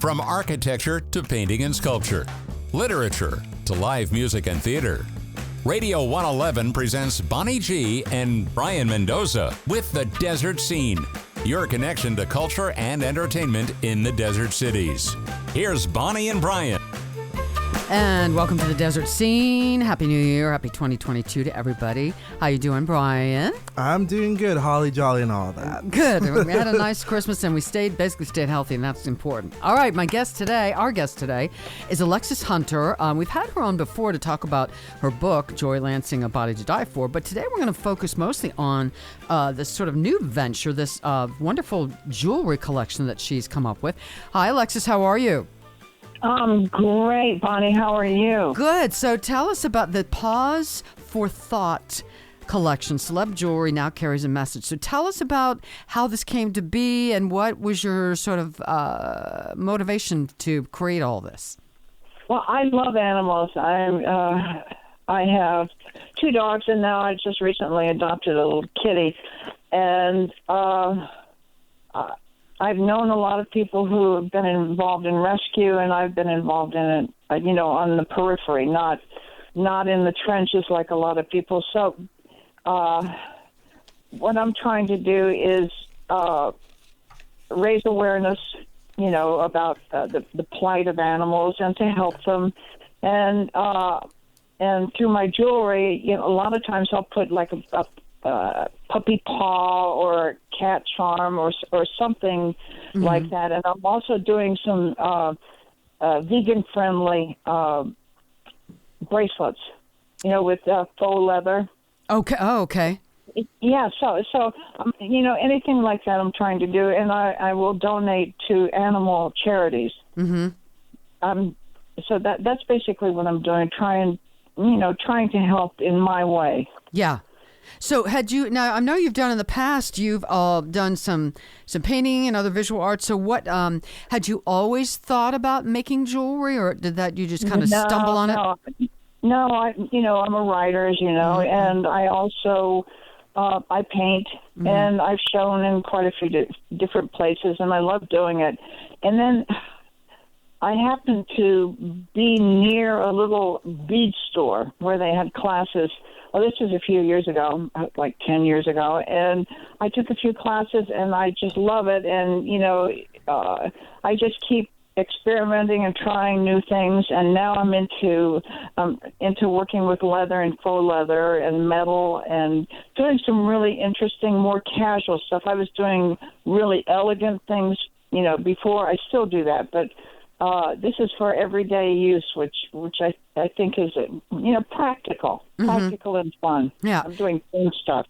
From architecture to painting and sculpture, literature to live music and theater. Radio 111 presents Bonnie G and Brayan Mendoza with The Desert Scene, your connection to culture and entertainment in the desert cities. Here's Bonnie and Brayan. And welcome to The Desert Scene. Happy New Year. Happy 2022 to everybody. How you doing, Brayan? I'm doing good. Holly jolly and all that. Good. We had a nice Christmas and we basically stayed healthy, and that's important. All right, our guest today is Alexis Hunter. We've had her on before to talk about her book, Joi Lansing, A Body to Die For. But today we're going to focus mostly on this sort of new venture, this wonderful jewelry collection that she's come up with. Hi, Alexis. How are you? Great, Bonnie. How are you? Good. So tell us about the Pause for Thought collection. Celeb jewelry now carries a message. So tell us about how this came to be and what was your sort of motivation to create all this. Well, I love animals. I have two dogs, and now I just recently adopted a little kitty. And I've known a lot of people who have been involved in rescue, and I've been involved in it, on the periphery, not in the trenches like a lot of people. So what I'm trying to do is raise awareness, about the plight of animals and to help them. And through my jewelry, a lot of times I'll put like a puppy paw or cat charm or something like that. And I'm also doing some vegan-friendly bracelets, with faux leather. Okay. Oh, okay. Yeah. So anything like that I'm trying to do, and I will donate to animal charities. Mm-hmm. So that's basically what I'm doing, trying to help in my way. Yeah. So now I know you've done in the past, you've done some painting and other visual arts. So what, had you always thought about making jewelry, or did that you just kind of stumble on it? No, I'm a writer, as you know, and I also, I paint, and I've shown in quite a few different places, and I love doing it. And then I happened to be near a little bead store where they had classes. Well, this was a few years ago, like 10 years ago, and I took a few classes, and I just love it. And, I just keep experimenting and trying new things, and now I'm into working with leather and faux leather and metal and doing some really interesting, more casual stuff. I was doing really elegant things, before. I still do that, but this is for everyday use, which I think is, practical and fun. Yeah. I'm doing fun stuff.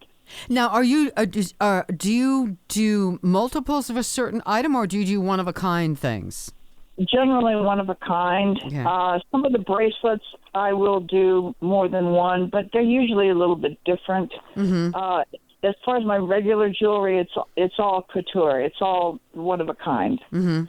Now, are you do you do multiples of a certain item, or do you do one of a kind things? Generally one of a kind. Yeah. Some of the bracelets I will do more than one, but they're usually a little bit different. As far as my regular jewelry, it's all couture. It's all one of a kind. Mm-hmm.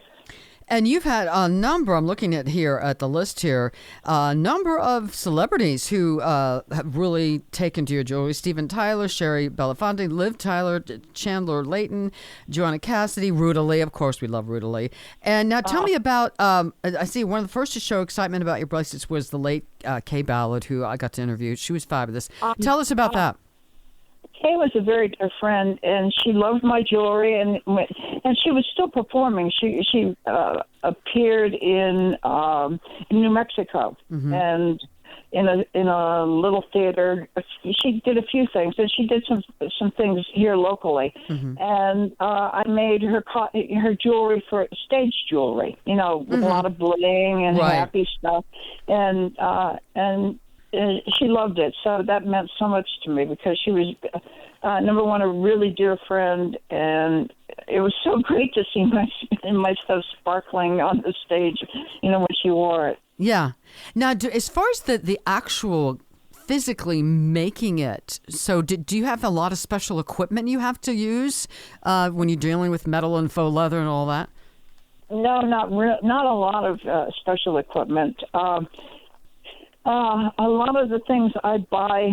And you've had a number, I'm looking at here at the list here, a number of celebrities who have really taken to your jewelry. Steven Tyler, Sherry Belafonte, Liv Tyler, Chandler Layton, Joanna Cassidy, Ruta Lee. Of course, we love Ruta Lee. And now tell me about, I see one of the first to show excitement about your bracelets was the late Kay Ballard, who I got to interview. She was fabulous. Tell us about that. Kay was a very dear friend, and she loved my jewelry, and she was still performing. She appeared in New Mexico, and in a little theater. She did a few things, and she did some things here locally. And I made her jewelry for stage jewelry, with a lot of bling and happy stuff, and she loved it. So that meant so much to me because she was, number one, a really dear friend, and it was so great to see my stuff sparkling on the stage, when she wore it. Yeah. Now, as far as the actual physically making it, so do you have a lot of special equipment you have to use when you're dealing with metal and faux leather and all that? No, not a lot of special equipment. A lot of the things I buy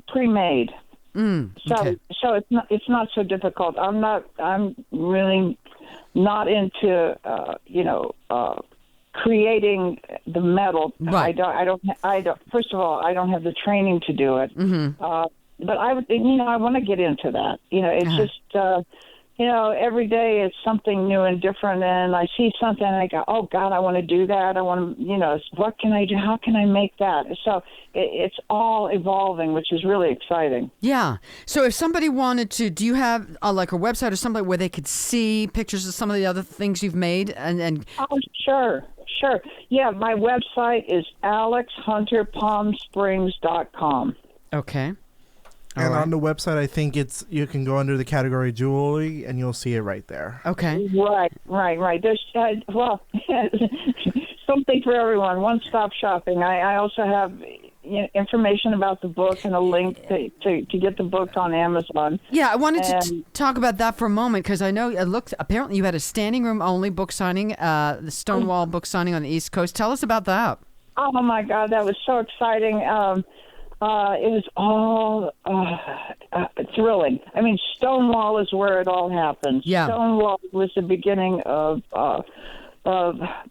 pre-made. Okay. So it's not so difficult. I'm really not into creating the metal. Right. I don't. First of all, I don't have the training to do it. But I would, I want to get into that. It's just, every day it's something new and different, and I see something and I go, oh God, I want to do that. I want to, what can I do? How can I make that? So it's all evolving, which is really exciting. Yeah. So if somebody wanted to, do you have like a website or something where they could see pictures of some of the other things you've made? And Oh, sure. Yeah, my website is alexhunterpalmsprings.com. Okay. And on the website, I think you can go under the category jewelry, and you'll see it right there. Okay. Right. There's something for everyone. One-stop shopping. I also have information about the book and a link to get the book on Amazon. Yeah, I wanted to talk about that for a moment because I know it looked. Apparently, you had a standing room only book signing, the Stonewall book signing on the East Coast. Tell us about that. Oh my God, that was so exciting. It was all thrilling. I mean, Stonewall is where it all happened. Yeah. Stonewall was the beginning of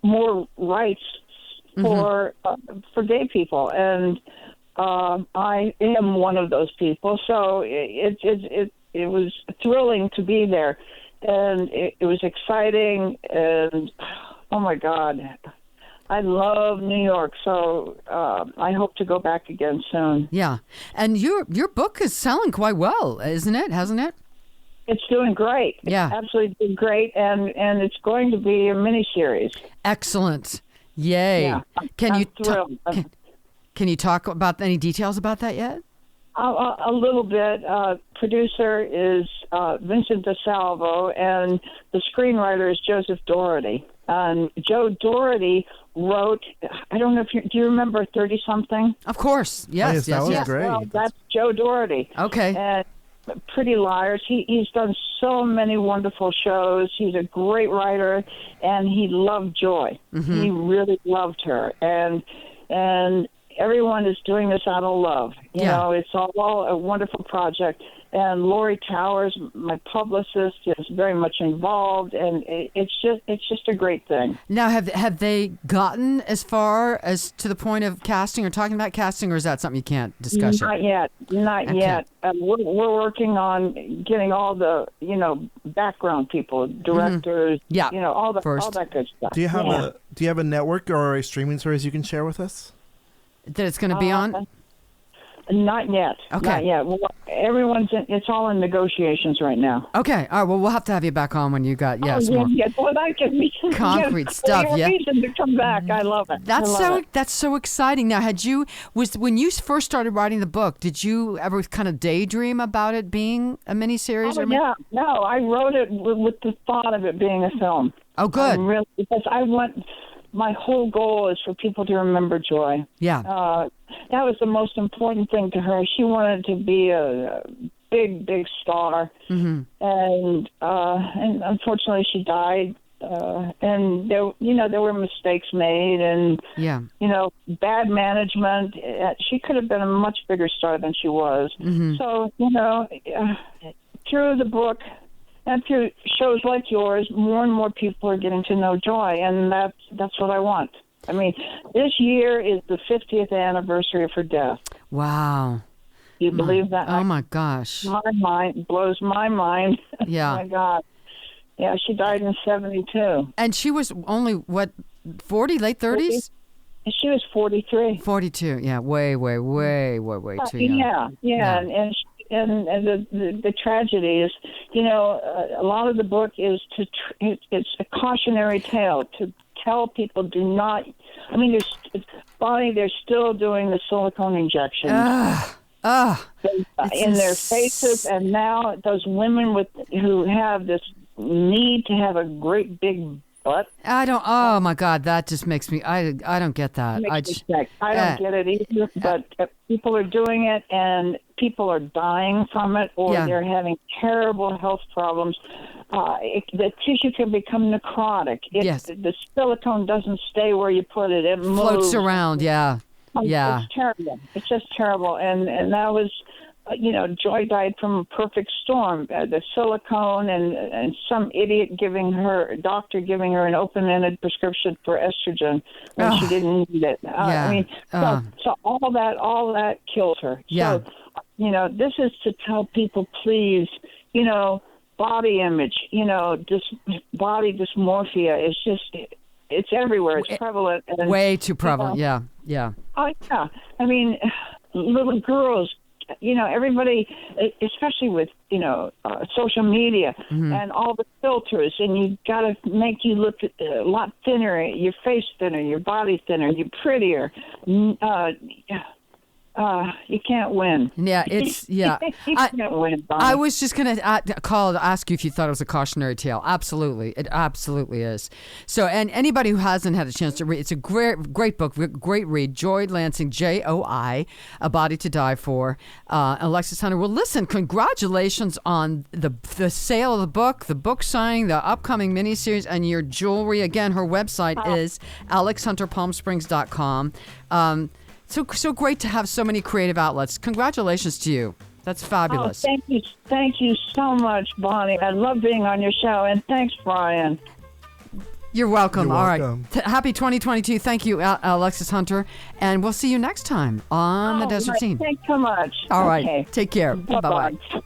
more rights for gay people, and I am one of those people. So it was thrilling to be there, and it was exciting. And oh my God. I love New York, so I hope to go back again soon. Yeah, and your book is selling quite well, isn't it? Hasn't it? It's doing great. Yeah, absolutely doing great, and it's going to be a miniseries. Excellent! Yay! Yeah, I'm thrilled. Can you talk about any details about that yet? A little bit. Producer is Vincent DeSalvo, and the screenwriter is Joseph Doherty. Joe Doherty wrote, I don't know if do you remember 30-something? Of course, yes. That was great. Well, that's Joe Doherty. Okay. And Pretty Liars. He's done so many wonderful shows. He's a great writer, and he loved Joy. Mm-hmm. He really loved her, and everyone is doing this out of love. You know, it's all a wonderful project. And Lori Towers, my publicist, is very much involved, and it's just a great thing. Now, have they gotten as far as to the point of casting or talking about casting, or is that something you can't discuss yet? Not yet. We're working on getting all the background people, directors, all that good stuff. Do you have a network or a streaming service you can share with us that it's going to be on? Not yet. Okay. Not yet. Well, it's all in negotiations right now. Okay. All right. Well, we'll have to have you back on when you got some more Well, that can be concrete stuff. Yeah. Reason to come back. I love it. That's so exciting. Now, when you first started writing the book, did you ever kind of daydream about it being a miniseries? Yeah. No, I wrote it with the thought of it being a film. Oh, good. Because my whole goal is for people to remember Joy. Yeah. That was the most important thing to her. She wanted to be a big, big star. Mm-hmm. And unfortunately she died. And there were mistakes made and, bad management. She could have been a much bigger star than she was. Mm-hmm. So, through the book, and through shows like yours, more and more people are getting to know Joy, and that's what I want. I mean, this year is the 50th anniversary of her death. Wow. You believe that? Oh, my gosh. My mind blows my mind. Yeah. Oh, my God. Yeah, she died in 72. And she was only, 40, late 30s? She was 43. 42, yeah, way too young. Yeah. And the tragedy is, a lot of the book is it's a cautionary tale to tell people do not. I mean, they're still doing the silicone injections in their faces, and now those women who have this need to have a great big butt. Oh my God, that just makes me. I don't get that. I don't get it either. But people are doing it, and people are dying from it, or they're having terrible health problems. The tissue can become necrotic. The silicone doesn't stay where you put it. It moves. Floats around. Yeah. It's terrible. It's just terrible. And that was Joi died from a perfect storm. The silicone and some doctor giving her an open-ended prescription for estrogen when she didn't need it. So all that killed her. Yeah. So, this is to tell people, please, body image, body dysmorphia is just, it's everywhere. It's prevalent. And, way too prevalent. Yeah. Oh, yeah. I mean, little girls, everybody, especially with, social media and all the filters, and you got to make you look a lot thinner, your face thinner, your body thinner, you're prettier. You can't win. Yeah, You can't win, Bonnie. I was just going to ask you if you thought it was a cautionary tale. Absolutely. It absolutely is. So, and anybody who hasn't had a chance to read, it's a great book, great read. Joi Lansing, Joi, A Body to Die For. Alexis Hunter. Well, listen, congratulations on the sale of the book signing, the upcoming miniseries, and your jewelry. Again, her website is alexhunterpalmsprings.com. So great to have so many creative outlets. Congratulations to you. That's fabulous. Oh, thank you so much, Bonnie. I love being on your show, and thanks, Brayan. You're welcome. You're All welcome. right. Happy 2022. Thank you, Alexis Hunter, and we'll see you next time on the Desert Scene. Thanks so much. All right. Okay. Take care. Bye-bye. Bye-bye.